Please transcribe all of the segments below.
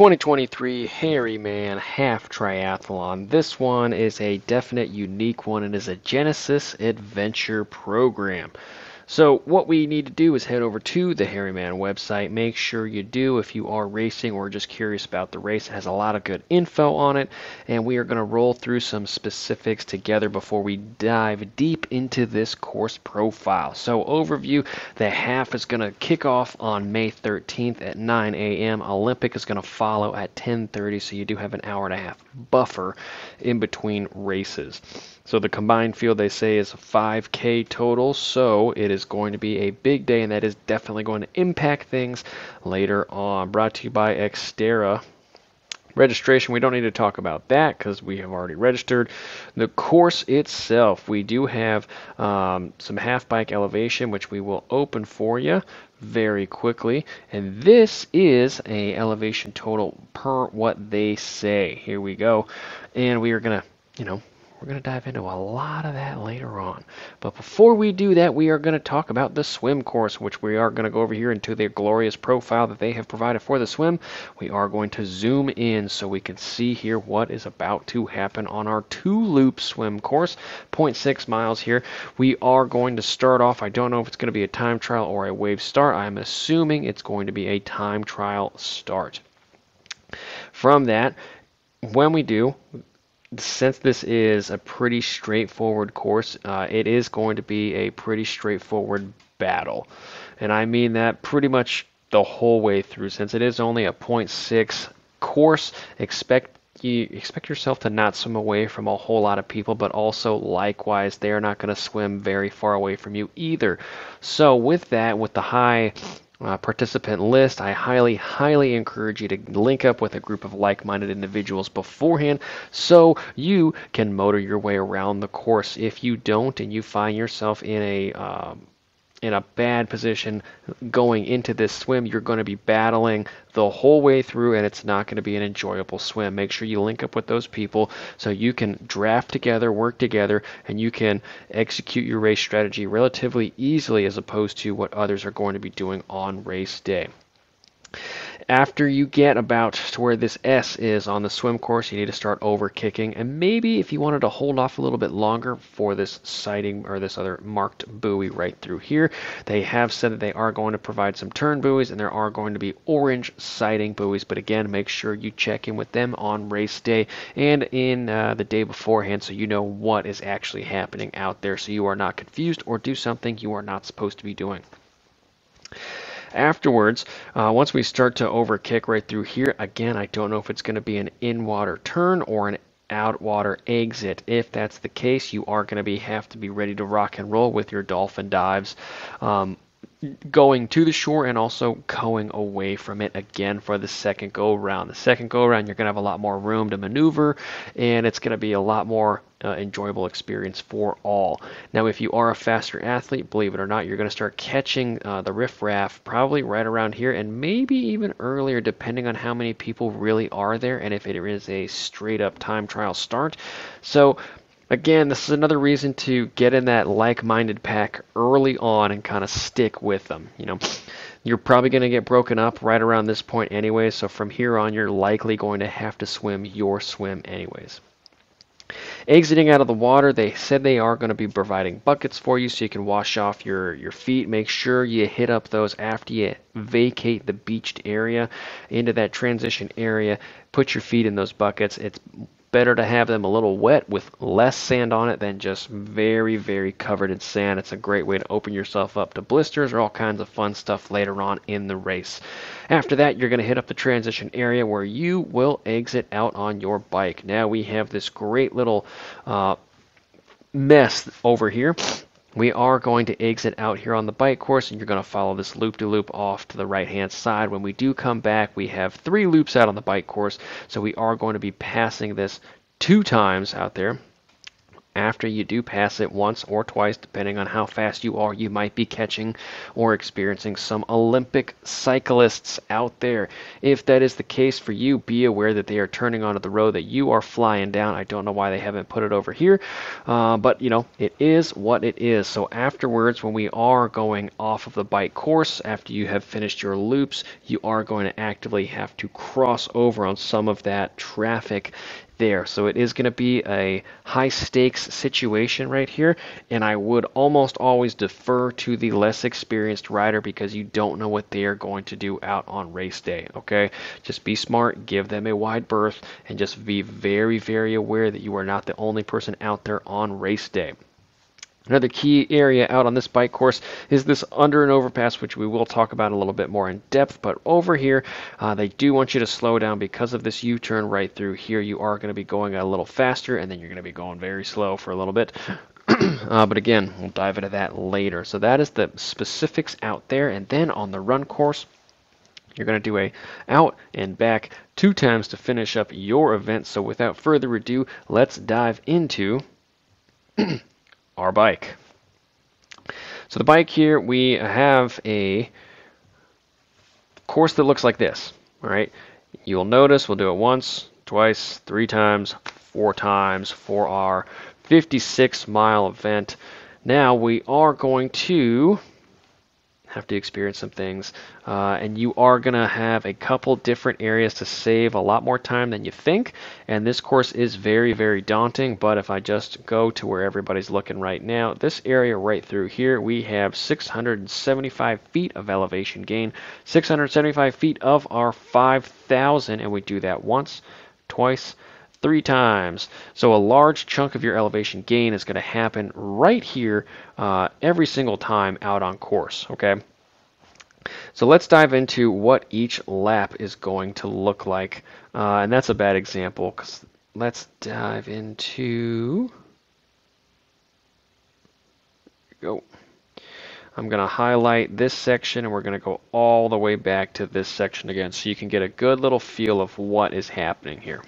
2023 Harryman Half Triathlon. This one is a definite unique one. It is a Genesis Adventure program. So what we need to do is head over to the Harryman website. Make sure you do if you are racing or just curious about the race. It has a lot of good info on it, and we are going to roll through some specifics together before we dive deep into this course profile. So overview, the half is going to kick off on May 13th at 9 a.m. Olympic is going to follow at 10:30, so you do have an hour and a half buffer in between races. So the combined field, they say, is 5K total, so it is going to be a big day, and that is definitely going to impact things later on. Brought to you by Xterra. Registration, we don't need to talk about that because we have already registered. The course itself, we do have some half bike elevation, which we will open for you very quickly. And this is a elevation total per what they say. Here we go. And we are going to, we're going to dive into a lot of that later on. But before we do that, we are going to talk about the swim course, which we are going to go over here into their glorious profile that they have provided for the swim. We are going to zoom in so we can see here what is about to happen on our two-loop swim course, 0.6 miles here. We are going to start off, I don't know if it's going to be a time trial or a wave start. I'm assuming it's going to be a time trial start. From that, when we do, since this is a pretty straightforward course, it is going to be a pretty straightforward battle. And I mean that pretty much the whole way through. Since it is only a 0.6 course, expect yourself to not swim away from a whole lot of people, but also likewise, they are not going to swim very far away from you either. So with that, with the high participant list, I highly encourage you to link up with a group of like-minded individuals beforehand so you can motor your way around the course. If you don't and you find yourself in a bad position going into this swim, you're going to be battling the whole way through, and it's not going to be an enjoyable swim. Make sure you link up with those people so you can draft together, work together, and you can execute your race strategy relatively easily as opposed to what others are going to be doing on race day. After you get about to where this S is on the swim course, you need to start over kicking. And maybe if you wanted to hold off a little bit longer for this sighting or this other marked buoy right through here, they have said that they are going to provide some turn buoys and there are going to be orange sighting buoys. But again, make sure you check in with them on race day and in the day beforehand so you know what is actually happening out there so you are not confused or do something you are not supposed to be doing. Afterwards, once we start to overkick right through here, again, I don't know if it's going to be an in-water turn or an out-water exit. If that's the case, you are going to have to be ready to rock and roll with your dolphin dives. Going to the shore and also going away from it again for the second go around. The second go around, you're going to have a lot more room to maneuver, and it's going to be a lot more enjoyable experience for all. Now, if you are a faster athlete, believe it or not, you're going to start catching the riffraff probably right around here and maybe even earlier, depending on how many people really are there and if it is a straight up time trial start. So again, this is another reason to get in that like-minded pack early on and kind of stick with them. You're probably going to get broken up right around this point anyway, so from here on, you're likely going to have to swim your swim anyways. Exiting out of the water, they said they are going to be providing buckets for you so you can wash off your feet. Make sure you hit up those after you vacate the beached area into that transition area. Put your feet in those buckets. It's better to have them a little wet with less sand on it than just very covered in sand. It's a great way to open yourself up to blisters or all kinds of fun stuff later on in the race. After that, you're going to hit up the transition area where you will exit out on your bike. Now we have this great little mess over here. We are going to exit out here on the bike course, and you're going to follow this loop-de-loop off to the right-hand side. When we do come back, we have 3 loops out on the bike course, so we are going to be passing this 2 times out there. after you do pass it once or twice, depending on how fast you are, you might be catching or experiencing some Olympic cyclists out there. If that is the case for you, be aware that they are turning onto the road that you are flying down. I don't know why they haven't put it over here, but you know, it is what it is. So afterwards, when we are going off of the bike course, after you have finished your loops, you are going to actively have to cross over on some of that traffic there. So it is going to be a high stakes situation right here, and I would almost always defer to the less experienced rider because you don't know what they are going to do out on race day. Okay, just be smart, give them a wide berth, and just be very, very aware that you are not the only person out there on race day. Another key area out on this bike course is this under and overpass, which we will talk about a little bit more in depth. But over here, they do want you to slow down because of this U-turn right through here. You are going to be going a little faster, and then you're going to be going very slow for a little bit. But again, we'll dive into that later. So that is the specifics out there. And then on the run course, you're going to do a out and back 2 times to finish up your event. So without further ado, let's dive into our bike. So the bike here, we have a course that looks like this. All right, you'll notice we'll do it once, twice, 3 times, 4 times for our 56-mile event. Now we are going to have to experience some things, and you are going to have a couple different areas to save a lot more time than you think, and this course is very, very daunting. But if I just go to where everybody's looking right now, this area right through here, we have 675 feet of elevation gain, 675 feet of our 5,000, and we do that once, twice, 3 times. So a large chunk of your elevation gain is going to happen right here every single time out on course. Okay. So let's dive into what each lap is going to look like. And that's a bad example because let's dive into. Go. I'm going to highlight this section and we're going to go all the way back to this section again so you can get a good little feel of what is happening here.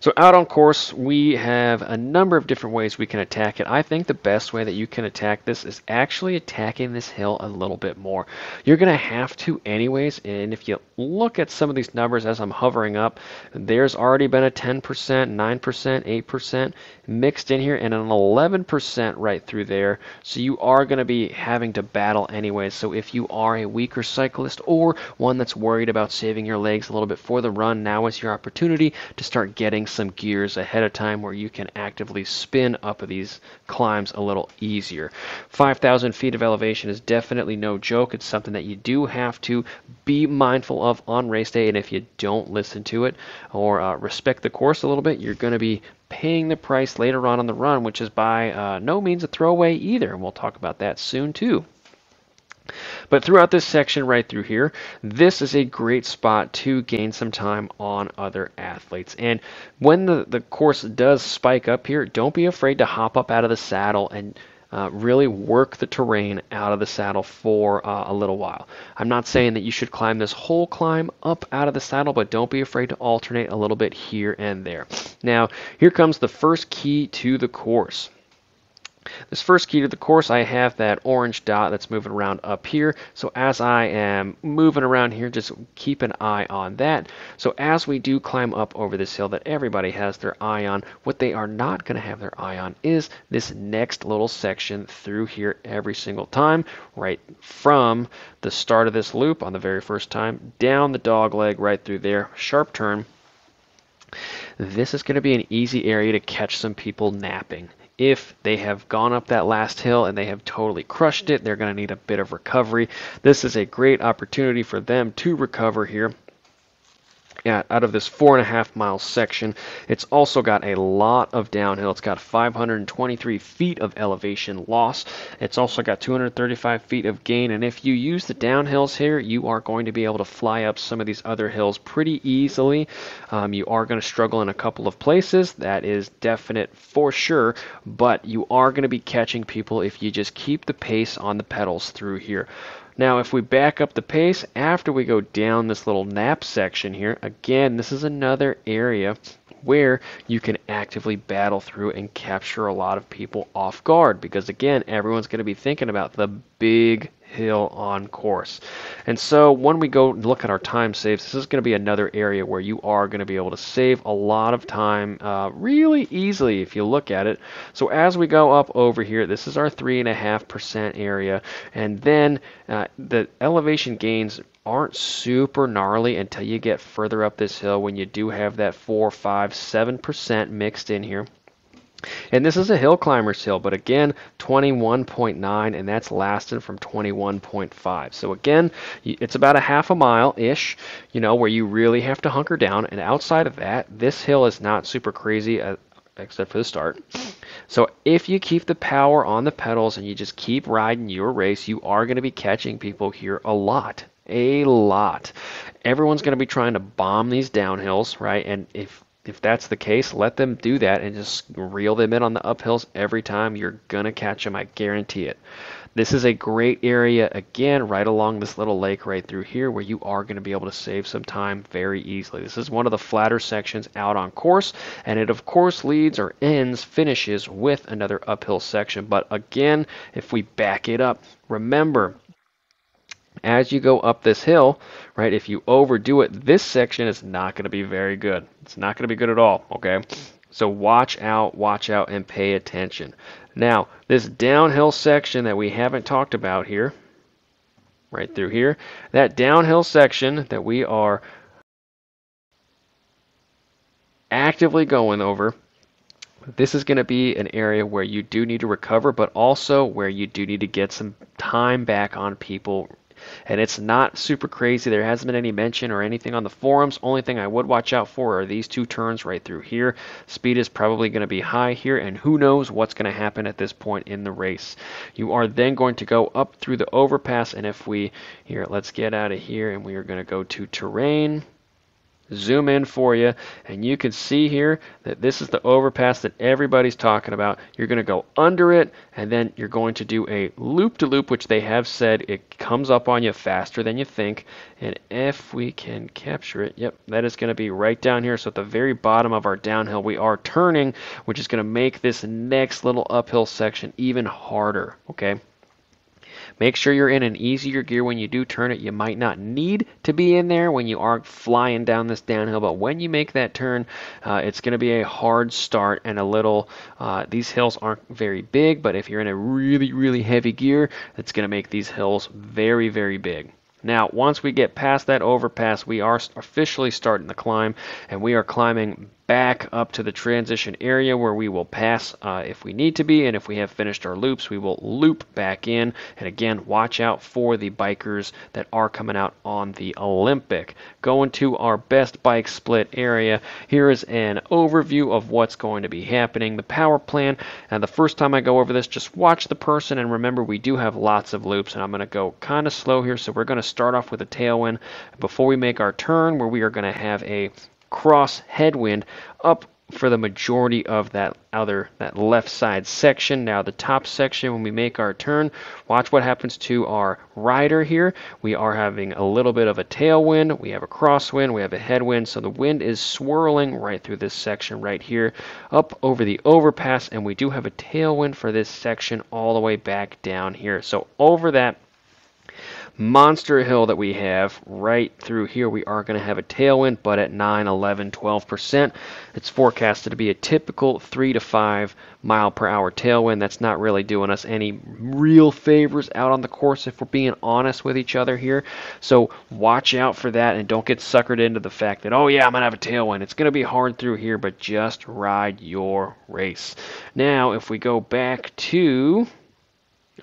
So out on course, we have a number of different ways we can attack it. I think the best way that you can attack this is actually attacking this hill a little bit more. You're going to have to anyways, and if you look at some of these numbers as I'm hovering up, there's already been a 10%, 9%, 8% mixed in here, and an 11% right through there. So you are going to be having to battle anyways. So if you are a weaker cyclist or one that's worried about saving your legs a little bit for the run, now is your opportunity to start getting some gears ahead of time where you can actively spin up these climbs a little easier. 5,000 feet of elevation is definitely no joke. It's something that you do have to be mindful of on race day, and if you don't listen to it or respect the course a little bit, you're going to be paying the price later on the run, which is by no means a throwaway either, and we'll talk about that soon too. But throughout this section right through here, this is a great spot to gain some time on other athletes. And when the course does spike up here, don't be afraid to hop up out of the saddle and really work the terrain out of the saddle for a little while. I'm not saying that you should climb this whole climb up out of the saddle, but don't be afraid to alternate a little bit here and there. Now, here comes the first key to the course. This first key to the course, I have that orange dot that's moving around up here. So as I am moving around here, just keep an eye on that. So as we do climb up over this hill that everybody has their eye on, what they are not going to have their eye on is this next little section through here every single time, right from the start of this loop on the very first time, down the dog leg right through there, sharp turn. This is going to be an easy area to catch some people napping. If they have gone up that last hill and they have totally crushed it, they're going to need a bit of recovery. This is a great opportunity for them to recover here. Out of this 4.5 mile section. It's also got a lot of downhill. It's got 523 feet of elevation loss. It's also got 235 feet of gain, and if you use the downhills here, you are going to be able to fly up some of these other hills pretty easily. You are going to struggle in a couple of places. That is definite for sure, but you are going to be catching people if you just keep the pace on the pedals through here. Now, if we back up the pace, after we go down this little nap section here, again, this is another area where you can actively battle through and capture a lot of people off guard, because again, everyone's going to be thinking about the big hill on course. And so when we go look at our time saves, this is going to be another area where you are going to be able to save a lot of time really easily if you look at it. So as we go up over here, this is our 3.5% area, and then the elevation gains aren't super gnarly until you get further up this hill, when you do have that 4, 5, 7% mixed in here. And this is a hill climber's hill, but again, 21.9, and that's lasting from 21.5. So again, it's about a half a mile-ish, where you really have to hunker down. And outside of that, this hill is not super crazy, except for the start. So if you keep the power on the pedals and you just keep riding your race, you are going to be catching people here a lot. A lot. Everyone's going to be trying to bomb these downhills, right? And if that's the case, let them do that and just reel them in on the uphills every time. You're going to catch them, I guarantee it. This is a great area, again, right along this little lake right through here, where you are going to be able to save some time very easily. This is one of the flatter sections out on course, and it of course leads or finishes with another uphill section. But again, if we back it up, remember, as you go up this hill, right, if you overdo it, this section is not going to be very good. It's not going to be good at all, okay? So watch out, and pay attention. Now, this downhill section that we haven't talked about here, right through here, that downhill section that we are actively going over, this is going to be an area where you do need to recover, but also where you do need to get some time back on people. And it's not super crazy. There hasn't been any mention or anything on the forums. Only thing I would watch out for are these two turns right through here. Speed is probably going to be high here, and who knows what's going to happen at this point in the race. You are then going to go up through the overpass, and let's get out of here, and we are going to go to terrain. Zoom in for you, and you can see here that this is the overpass that everybody's talking about. You're going to go under it, and then you're going to do a loop-to-loop, which they have said it comes up on you faster than you think. And if we can capture it, yep, that is going to be right down here. So at the very bottom of our downhill, we are turning, which is going to make this next little uphill section even harder, okay? Make sure you're in an easier gear when you do turn it. You might not need to be in there when you are flying down this downhill, but when you make that turn, it's going to be a hard start and a little, these hills aren't very big, but if you're in a really, really heavy gear, it's going to make these hills very, very big. Now, once we get past that overpass, we are officially starting the climb, and we are climbing back up to the transition area where we will pass if we need to be, and if we have finished our loops, we will loop back in. And again, watch out for the bikers that are coming out on the Olympic. Going to our best bike split area, here is an overview of what's going to be happening, the power plan. And the first time I go over this, just watch the person, and remember, we do have lots of loops, and I'm going to go kind of slow here. So we're going to start off with a tailwind before we make our turn, where we are going to have a cross headwind up for the majority of that left side section. Now the top section, when we make our turn, watch what happens to our rider here. We are having a little bit of a tailwind, we have a crosswind, we have a headwind, so the wind is swirling right through this section right here up over the overpass, and we do have a tailwind for this section all the way back down here. So over that monster hill that we have right through here, we are going to have a tailwind, but at 9, 11, 12%. It's forecasted to be a typical 3 to 5 mile per hour tailwind. That's not really doing us any real favors out on the course, if we're being honest with each other here. So watch out for that, and don't get suckered into the fact that, oh yeah, I'm going to have a tailwind. It's going to be hard through here, but just ride your race. Now, if we go back to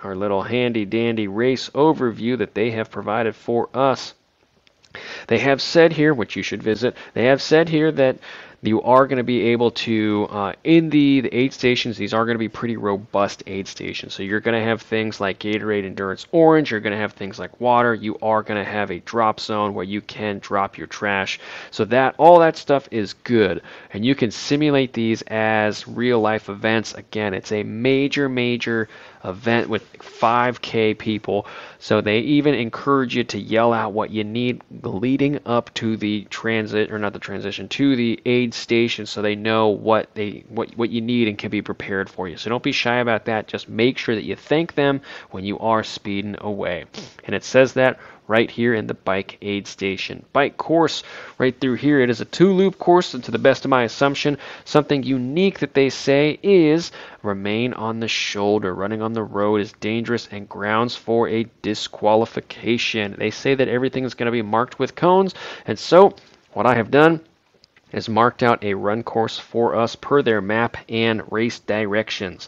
our little handy dandy race overview that they have provided for us, they have said here, which you should visit, they have said here that you are going to be able to, in the aid stations, these are going to be pretty robust aid stations. So you're going to have things like Gatorade Endurance Orange, you're going to have things like water, you are going to have a drop zone where you can drop your trash. So that all that stuff is good, and you can simulate these as real life events. Again, it's a major event with 5K people. So they even encourage you to yell out what you need leading up to the transit, or not the transition, to the aid station, so they know what you need and can be prepared for you. So don't be shy about that. Just make sure that you thank them when you are speeding away. And it says that right here in the bike aid station. Bike course right through here. It is a 2-loop course, and to the best of my assumption, something unique that they say is remain on the shoulder. Running on the road is dangerous and grounds for a disqualification. They say that everything is going to be marked with cones, and so what I have done is marked out a run course for us per their map and race directions.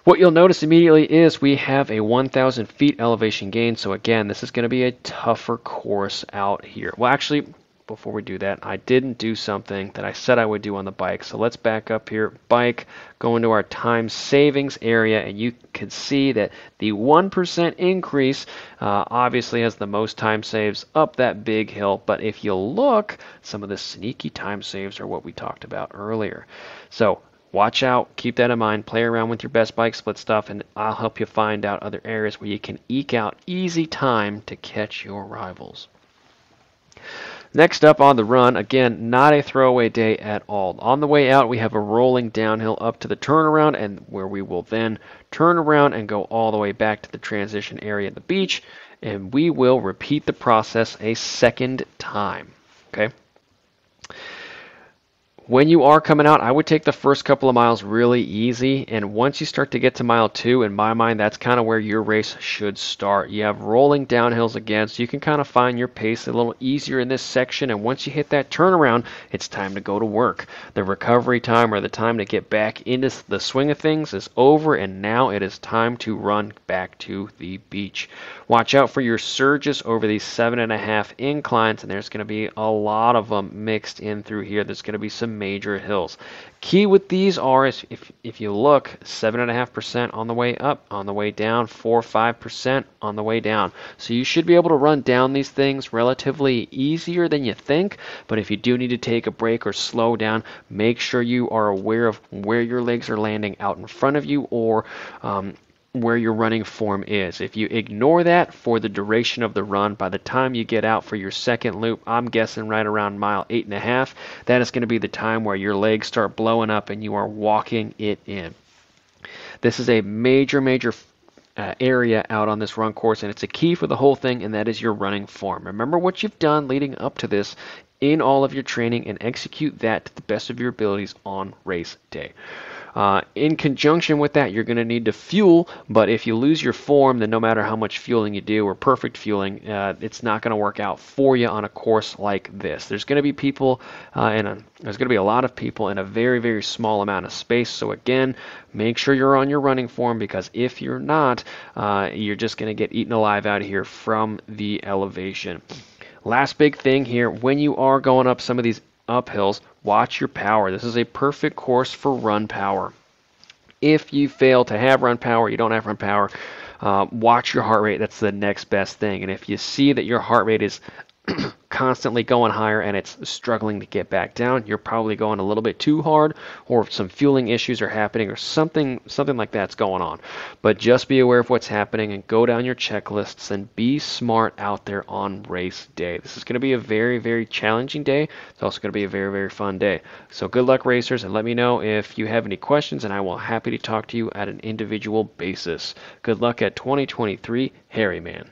What you'll notice immediately is we have a 1,000 feet elevation gain. So again, this is going to be a tougher course out here. Well, actually, before we do that, I didn't do something that I said I would do on the bike. So let's back up here. Bike, go into our time savings area, and you can see that the 1% increase obviously has the most time saves up that big hill. But if you look, some of the sneaky time saves are what we talked about earlier. So watch out, keep that in mind, play around with your best bike split stuff, and I'll help you find out other areas where you can eke out easy time to catch your rivals. Next up on the run, again, not a throwaway day at all. On the way out, we have a rolling downhill up to the turnaround, and where we will then turn around and go all the way back to the transition area at the beach, and we will repeat the process a second time. Okay? When you are coming out, I would take the first couple of miles really easy, and once you start to get to mile 2, in my mind, that's kind of where your race should start. You have rolling downhills again, so you can kind of find your pace a little easier in this section, and once you hit that turnaround, it's time to go to work. The recovery time, or the time to get back into the swing of things, is over, and now it is time to run back to the beach. Watch out for your surges over these 7.5 inclines, and there's going to be a lot of them mixed in through here. There's going to be some major hills. Key with these are, if you look, 7.5% on the way up, on the way down, 4-5% on the way down. So you should be able to run down these things relatively easier than you think, but if you do need to take a break or slow down, make sure you are aware of where your legs are landing out in front of you, or where your running form is. If you ignore that for the duration of the run, by the time you get out for your second loop, I'm guessing right around mile 8.5, that is going to be the time where your legs start blowing up and you are walking it in. This is a major area out on this run course, and it's a key for the whole thing, and that is your running form. Remember what you've done leading up to this in all of your training, and execute that to the best of your abilities on race day. In conjunction with that, you're going to need to fuel, but if you lose your form, then no matter how much fueling you do, or perfect fueling, it's not going to work out for you on a course like this. There's going to be people, there's going to be a lot of people in a very small amount of space, so again, make sure you're on your running form, because if you're not, you're just going to get eaten alive out of here from the elevation. Last big thing here, when you are going up some of these uphills, watch your power. This is a perfect course for run power. If you fail to have run power, you don't have run power, watch your heart rate. That's the next best thing. And if you see that your heart rate is constantly going higher and it's struggling to get back down, you're probably going a little bit too hard, or some fueling issues are happening, or something like that's going on. But just be aware of what's happening and go down your checklists and be smart out there on race day. This is going to be a very challenging day. It's also going to be a very fun day. So good luck, racers, and let me know if you have any questions, and I will happy to talk to you at an individual basis. Good luck at 2023 Harryman.